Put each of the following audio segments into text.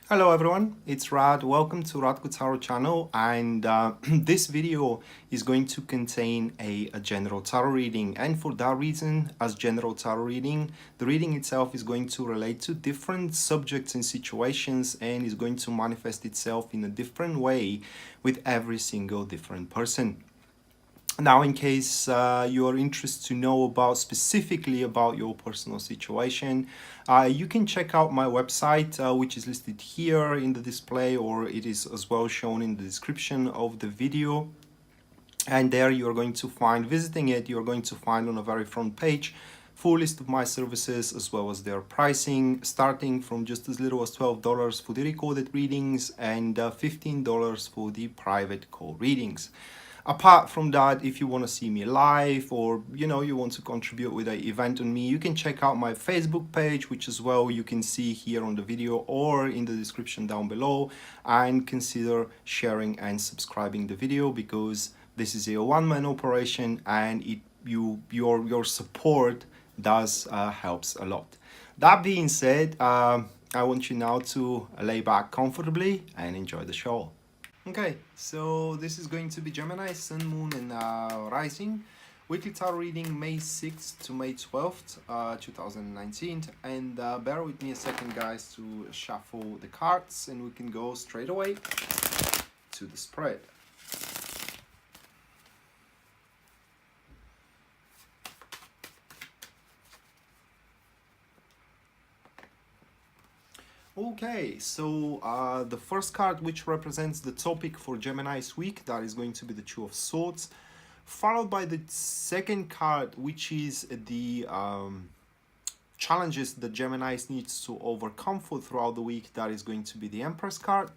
Hello everyone, it's Rad. Welcome to Radko Tarot channel, and this video is going to contain a general tarot reading, and for that reason, as general tarot reading, the reading itself is going to relate to different subjects and situations and is going to manifest itself in a different way with every single different person. Now, in case you are interested to know about specifically about your personal situation, you can check out my website, which is listed here in the display, or it is as well shown in the description of the video. And there you are going to find, visiting it, you're going to find on the very front page full list of my services as well as their pricing, starting from just as little as $12 for the recorded readings and $15 for the private call readings. Apart from that, if you want to see me live, or you want to contribute with an event on me, you can check out my Facebook page, which as well you can see here on the video or in the description down below, and consider sharing and subscribing the video, because this is a one-man operation and your support does helps a lot. That being said, I want you now to lay back comfortably and enjoy the show. Okay, so this is going to be Gemini, Sun, Moon, and Rising. Weekly tarot reading May 6th to May 12th, 2019. And bear with me a second, guys, to shuffle the cards, and we can go straight away to the spread. Okay, so the first card, which represents the topic for Gemini's week, that is going to be the Two of Swords, followed by the second card, which is the challenges that Gemini's needs to overcome throughout the week, that is going to be the Empress card,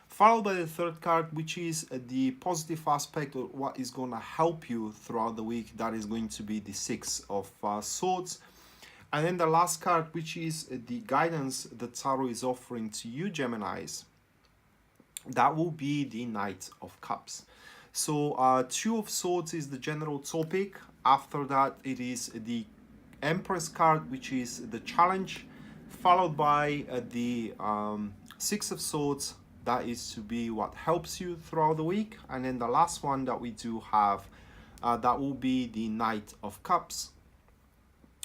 followed by the third card, which is the positive aspect of what is going to help you throughout the week, that is going to be the Six of Swords. And then the last card, which is the guidance that Tarot is offering to you, Geminis, that will be the Knight of Cups. So Two of Swords is the general topic. After that, it is the Empress card, which is the challenge, followed by the Six of Swords, that is to be what helps you throughout the week. And then the last one that we do have, that will be the Knight of Cups,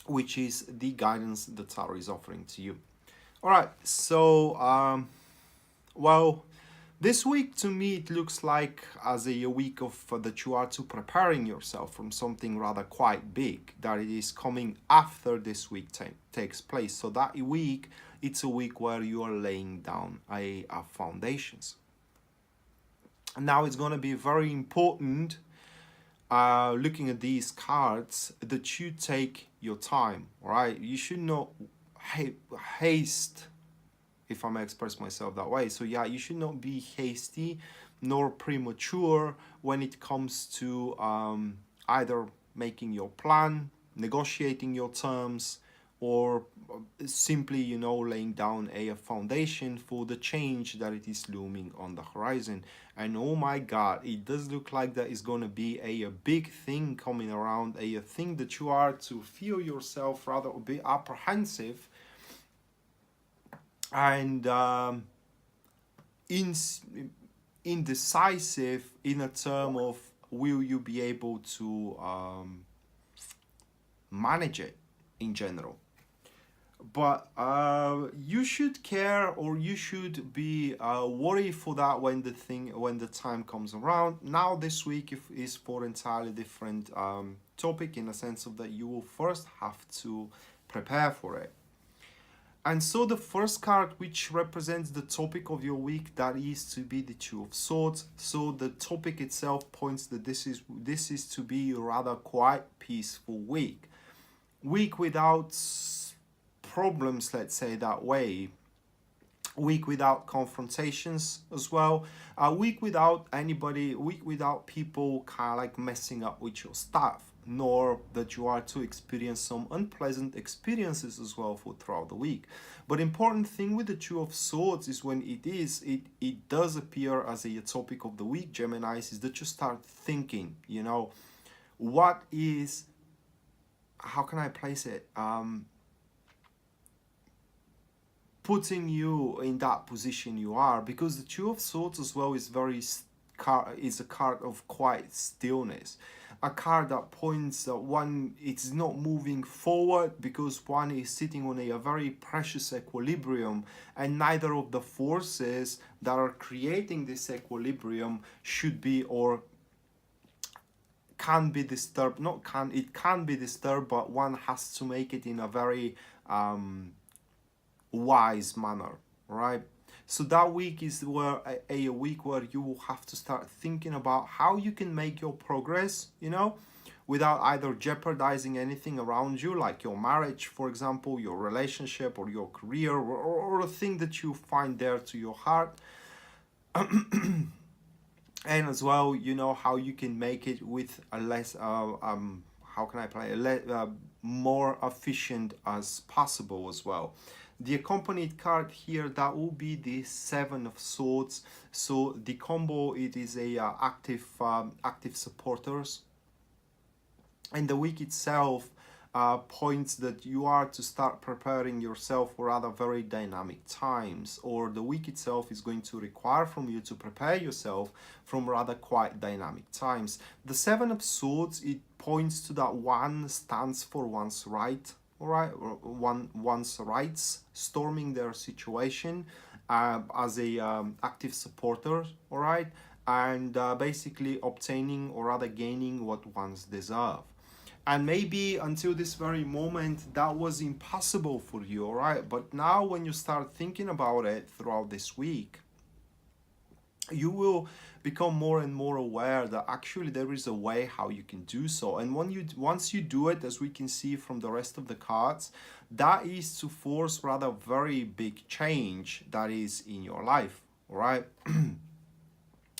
which is the guidance that Tarot is offering to you. All right, so well, this week to me it looks like as a week of that you are to preparing yourself from something rather quite big, that it is coming after this week takes place. So that week, it's a week where you are laying down a foundations. And now it's going to be very important, looking at these cards, that you take your time. All right, you should not haste, if I may express myself that way. So yeah, you should not be hasty nor premature when it comes to either making your plan, negotiating your terms, or simply laying down a foundation for the change that it is looming on the horizon. And oh my god, it does look like that is going to be a big thing coming around, a thing that you are to feel yourself rather a bit apprehensive and indecisive, in a term of will you be able to manage it in general. But you should care, or you should be worried for that when the time comes around. Now this week is for entirely different topic, in a sense of that you will first have to prepare for it. And so the first card, which represents the topic of your week, that is to be the Two of Swords. So the topic itself points that this is to be a rather quite peaceful week without problems, let's say that way, week without confrontations as well, week without people kind of like messing up with your stuff, nor that you are to experience some unpleasant experiences as well throughout the week. But important thing with the Two of Swords is when it does appear as a topic of the week, Geminis, is that you start thinking, what is, how can I place it, putting you in that position you are, because the Two of Swords as well is is a card of quiet stillness, a card that points that one, it's not moving forward because one is sitting on a very precious equilibrium, and neither of the forces that are creating this equilibrium should be or can be disturbed. Not can, it can be disturbed, but one has to make it in a very wise manner, right? So that week is where a week where you will have to start thinking about how you can make your progress, you know, without either jeopardizing anything around you, like your marriage, for example, your relationship or your career, or a thing that you find dear to your heart. And as well, you know, how you can make it with a less how can I play more efficient as possible as well. The accompanied card here, that will be the Seven of Swords. So the combo, it is a active supporters, and the week itself points that you are to start preparing yourself for other very dynamic times, or the week itself is going to require from you to prepare yourself from rather quite dynamic times. The Seven of Swords, it points to that one stands for one's right, all right, or one's rights, storming their situation as a active supporter, all right, and basically obtaining or rather gaining what one's deserve. And maybe until this very moment that was impossible for you, all right, but now when you start thinking about it throughout this week, you will become more and more aware that actually there is a way how you can do so. And once you do it, as we can see from the rest of the cards, that is to force rather very big change that is in your life, all right?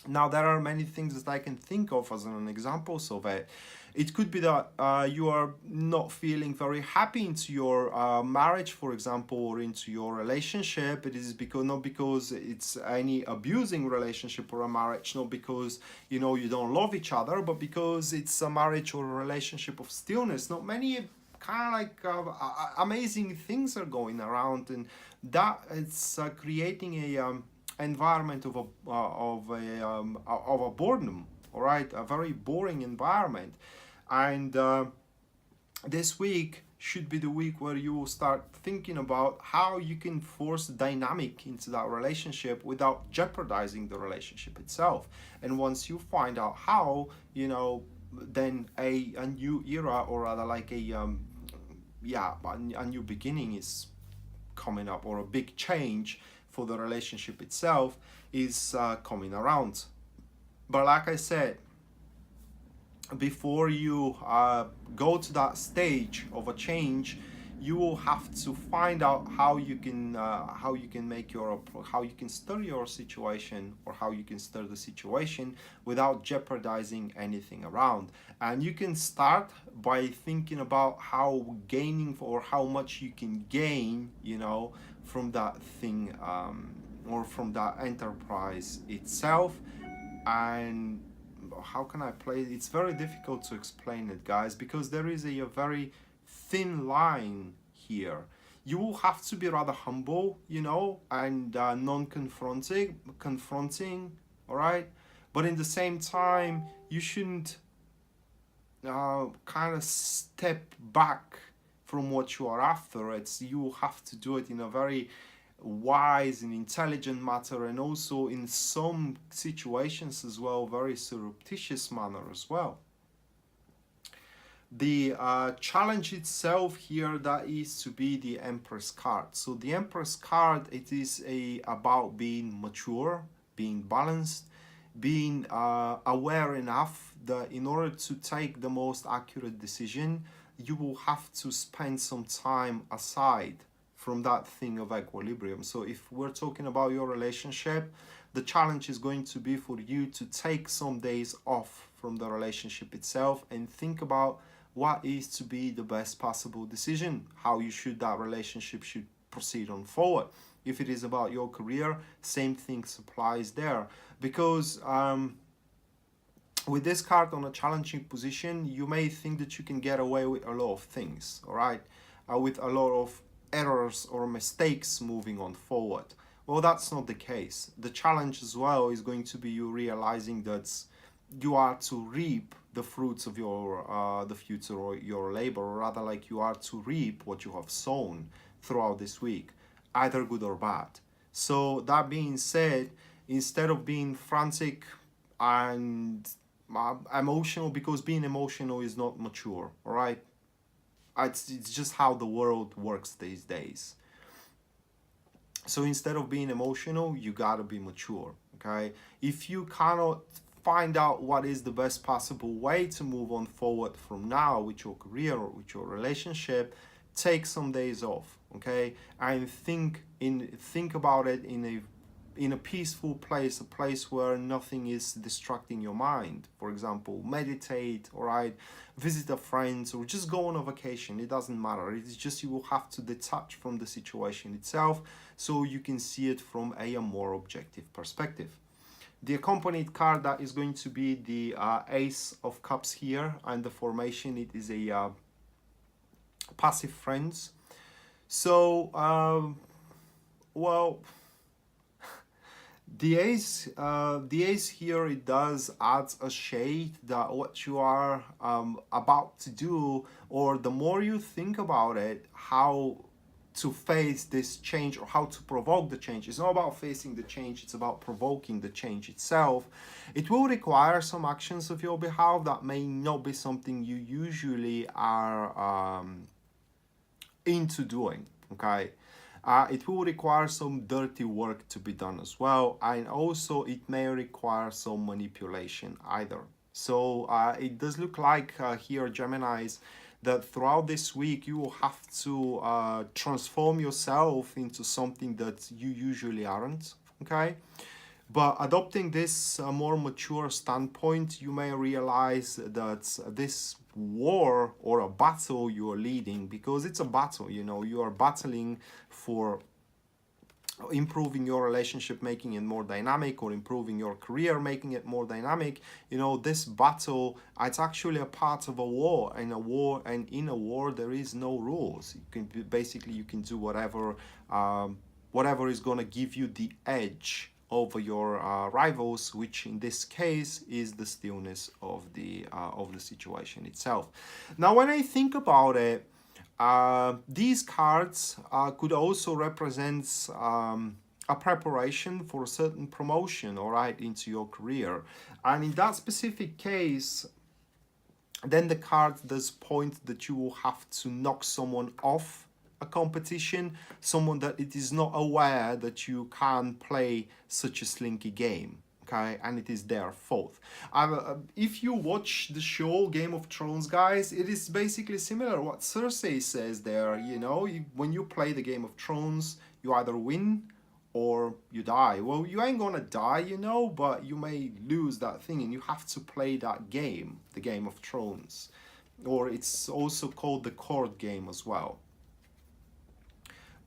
Now there are many things that I can think of as an examples of it. It could be that you are not feeling very happy into your marriage, for example, or into your relationship. It is because not because it's any abusing relationship or a marriage, not because you know you don't love each other, but because it's a marriage or a relationship of stillness. Not many kind of like amazing things are going around, and that it's creating a environment of a boredom. All right, a very boring environment. And this week should be the week where you will start thinking about how you can force dynamic into that relationship without jeopardizing the relationship itself. And once you find out how, you know, then a new era, or rather like a new beginning is coming up, or a big change for the relationship itself is coming around. But like I said, before you go to that stage of a change, you will have to find out how you can make your, how you can stir your situation, or how you can stir the situation without jeopardizing anything around. And you can start by thinking about how gaining, or how much you can gain, you know, from that thing, or from that enterprise itself. And how can I play it? It's very difficult to explain it, guys, because there is a very thin line here. You will have to be rather humble, you know, and confronting, all right? But in the same time, you shouldn't kind of step back from what you are after. It's, you will have to do it in a very wise and intelligent matter, and also in some situations as well, very surreptitious manner as well. The challenge itself here, that is to be the Empress card. So the Empress card, it is about being mature, being balanced, being aware enough that in order to take the most accurate decision, you will have to spend some time aside from that thing of equilibrium. So if we're talking about your relationship, the challenge is going to be for you to take some days off from the relationship itself and think about what is to be the best possible decision, how you should, that relationship should proceed on forward. If it is about your career, same thing applies there. Because with this card on a challenging position, you may think that you can get away with a lot of things, all right? With a lot of errors or mistakes moving on forward. Well, that's not the case. The challenge as well is going to be you realizing that you are to reap the fruits of your the future or your labor, or rather like you are to reap what you have sown throughout this week, either good or bad. So that being said, instead of being frantic and emotional, because being emotional is not mature, all right? It's just how the world works these days. So instead of being emotional, you gotta be mature, okay? If you cannot find out what is the best possible way to move on forward from now with your career or with your relationship, take some days off, okay? And think about it in a peaceful place, a place where nothing is distracting your mind. For example, meditate, all right, visit a friend, or just go on a vacation. It doesn't matter. It's just you will have to detach from the situation itself so you can see it from a more objective perspective. The accompanied card that is going to be the Ace of Cups here, and the formation, it is a passive friends. So, well, the ace here, it does add a shade that what you are about to do, or the more you think about it, how to face this change or how to provoke the change. It's not about facing the change, it's about provoking the change itself. It will require some actions of your behalf that may not be something you usually are into doing, okay? It will require some dirty work to be done as well, and also it may require some manipulation either. So it does look like here, Geminis, that throughout this week you will have to transform yourself into something that you usually aren't, okay? But adopting this more mature standpoint, you may realize that this war or a battle you are leading, because it's a battle, you know, you are battling for improving your relationship, making it more dynamic, or improving your career, making it more dynamic. You know, this battle, it's actually a part of a war, and in a war there is no rules. You can basically, you can do whatever whatever is going to give you the edge over your rivals, which in this case is the stillness of the situation itself. Now, when I think about it, these cards could also represent a preparation for a certain promotion, all right, into your career. And in that specific case, then the card does point that you will have to knock someone off a competition, someone that it is not aware that you can play such a slinky game, okay, and it is their fault. If you watch the show Game of Thrones, guys, it is basically similar what Cersei says there. You know, when you play the Game of Thrones, you either win or you die. Well, you ain't gonna die, you know, but you may lose that thing, and you have to play that game, the Game of Thrones, or it's also called the court game as well.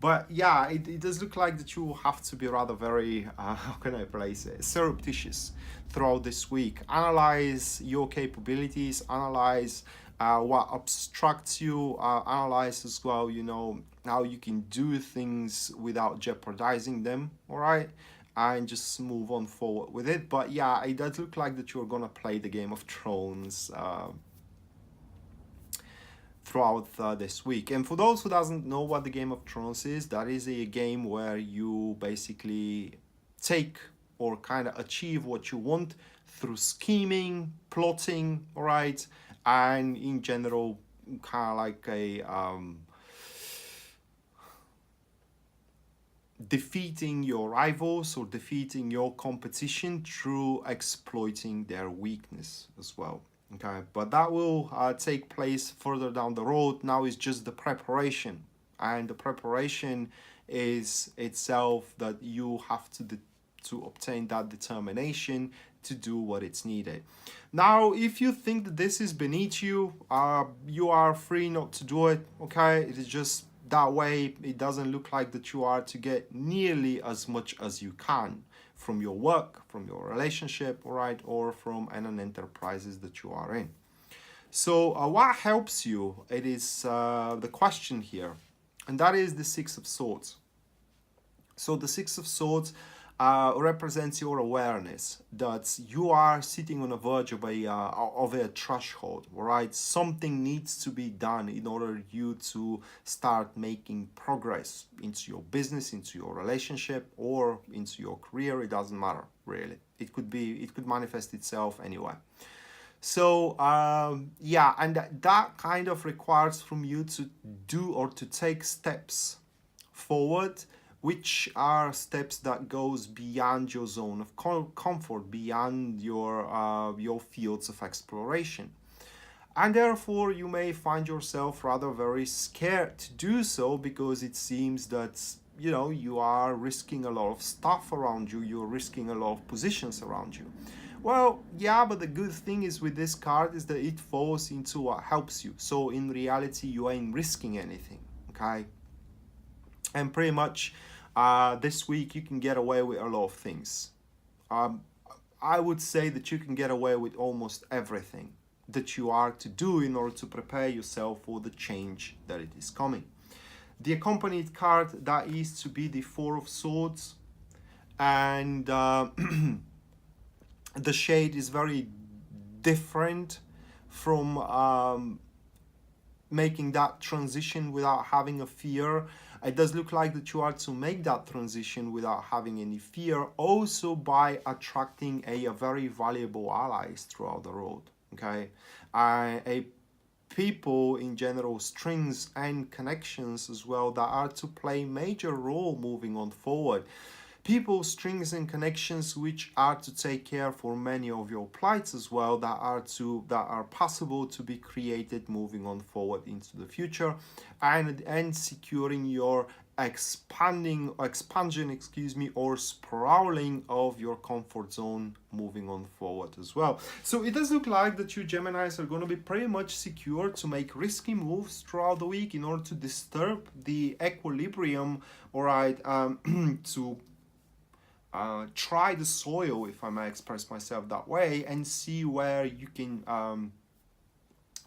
But yeah, it does look like that you will have to be rather very, how can I place it, surreptitious throughout this week. Analyze your capabilities, analyze what obstructs you, analyze as well, you know, how you can do things without jeopardizing them, all right? And just move on forward with it. But yeah, it does look like that you're gonna play the Game of Thrones throughout this week. And for those who doesn't know what the Game of Thrones is, that is a game where you basically take or kind of achieve what you want through scheming, plotting, all right, and in general, kind of like a defeating your rivals or defeating your competition through exploiting their weakness as well. Okay, but that will take place further down the road. Now is just the preparation, and the preparation is itself that you have to obtain that determination to do what it's needed. Now, if you think that this is beneath you, you are free not to do it. Okay, it is just that way. It doesn't look like that you are to get nearly as much as you can from your work, from your relationship, right, or from an enterprises that you are in. So what helps you? It is the question here. and that is the Six of Swords. So the Six of Swords represents your awareness that you are sitting on the verge of a threshold, right? Something needs to be done in order you to start making progress into your business, into your relationship, or into your career. It doesn't matter really. It could manifest itself anyway. So yeah, and that kind of requires from you to do or to take steps forward, which are steps that goes beyond your zone of comfort, beyond your fields of exploration. And therefore you may find yourself rather very scared to do so, because it seems that you are risking a lot of stuff around you, you're risking a lot of positions around you. Well, yeah, but the good thing is with this card is that it falls into what helps you. So in reality, you ain't risking anything, okay? And pretty much this week you can get away with a lot of things. I would say that you can get away with almost everything that you are to do in order to prepare yourself for the change that it is coming. The accompanied card, that is to be the Four of Swords, and the shade is very different from making that transition without having a fear. It does look like that you are to make that transition without having any fear, also by attracting a very valuable allies throughout the road, okay? A people in general, strings and connections as well, that are to play major role moving on forward. People, strings and connections which are to take care for many of your plights as well, that are possible to be created moving on forward into the future, and securing your expansion, or sprawling of your comfort zone moving on forward as well. So it does look like that you Geminis are going to be pretty much secure to make risky moves throughout the week in order to disturb the equilibrium, all right, to try the soil, if I may express myself that way, and see where you can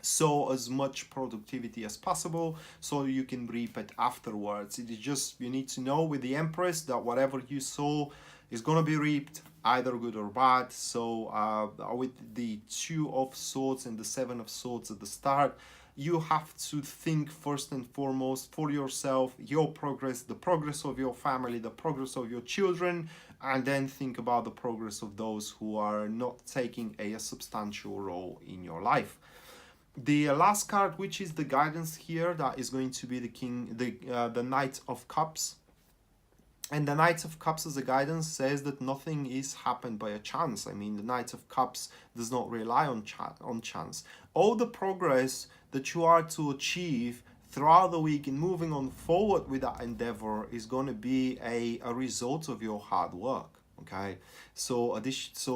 sow as much productivity as possible so you can reap it afterwards. It is just, you need to know with the Empress that whatever you sow is going to be reaped, either good or bad. So with the Two of Swords and the Seven of Swords at the start, you have to think first and foremost for yourself, your progress, the progress of your family, the progress of your children, and then think about the progress of those who are not taking a substantial role in your life. The last card, which is the guidance here, that is going to be the Knight of Cups. And the Knight of Cups as a guidance says that nothing is happened by a chance. I mean, the Knight of Cups does not rely on chance. All the progress that you are to achieve throughout the week in moving on forward with that endeavor is going to be a result of your hard work, okay? So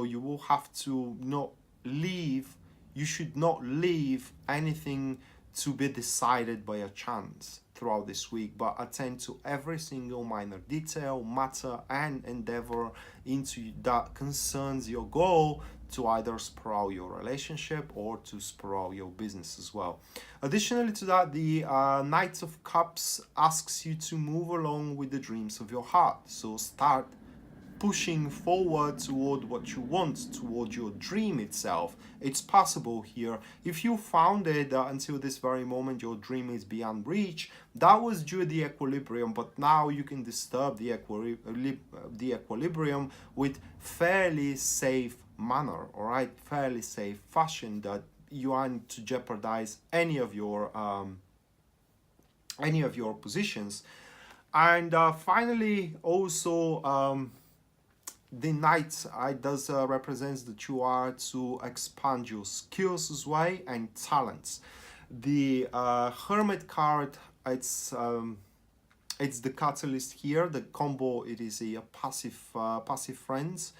you will have to not leave, you should not leave anything to be decided by a chance throughout this week, but attend to every single minor detail, matter, and endeavor into that concerns your goal to either sprawl your relationship or to sprawl your business as well. Additionally to that, the Knight of Cups asks you to move along with the dreams of your heart. So start pushing forward toward what you want, toward your dream itself. It's possible here. If you found it until this very moment your dream is beyond reach, that was due to the equilibrium, but now you can disturb the equilibrium with fairly safe manner, all right, fairly safe fashion, that you aren't to jeopardize any of your positions. And finally, also the Knight does represents that you are to expand your skills as well and talents. The Hermit card, it's the catalyst here. The combo, it is a passive friends,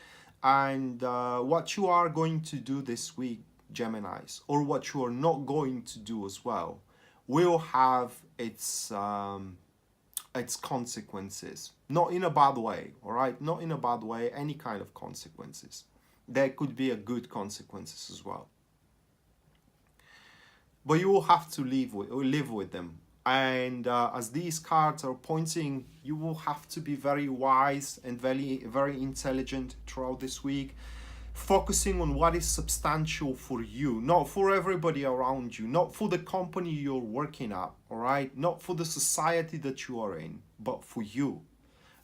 and what you are going to do this week, Geminis, or what you are not going to do as well, will have its consequences. Not in a bad way, all right? Not in a bad way, any kind of consequences. There could be a good consequences as well. But you will have to live with them. And as these cards are pointing, you will have to be very wise and very intelligent throughout this week, focusing on what is substantial for you, not for everybody around you, not for the company you're working at, all right, not for the society that you are in, but for you.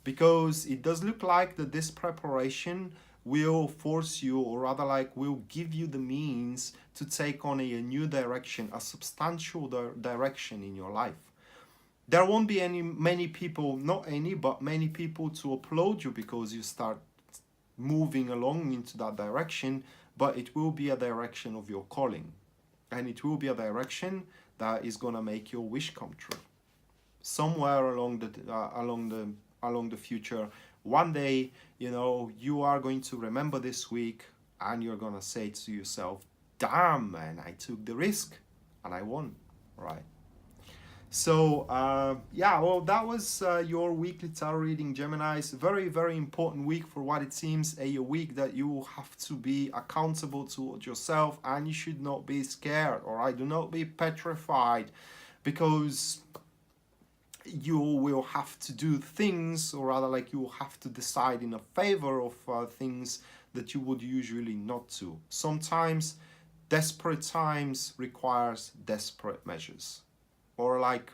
Because it does look like that this preparation will force you, or rather like will give you the means to take on a new direction, a substantial direction in your life. There won't be many people, not any, but many people to applaud you because you start moving along into that direction, but it will be a direction of your calling, and it will be a direction that is going to make your wish come true. Somewhere along the future, one day, you know, you are going to remember this week and you're going to say to yourself, damn man, I took the risk and I won, right? So yeah, well, that was your weekly tarot reading, Geminis. Very, very important week for what it seems, a week that you will have to be accountable to yourself, and you should not be scared, all right? Do not be petrified, because you will have to do things, or rather like you will have to decide in a favor of things that you would usually not do. Sometimes desperate times requires desperate measures. Or like,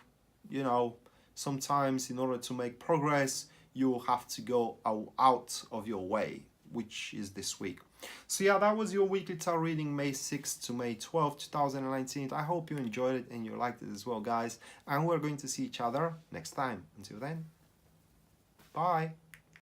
you know, sometimes in order to make progress, you will have to go out of your way, which is this week. So yeah, that was your weekly tarot reading, May 6th to May 12th, 2019. I hope you enjoyed it and you liked it as well, guys. And we're going to see each other next time. Until then, bye.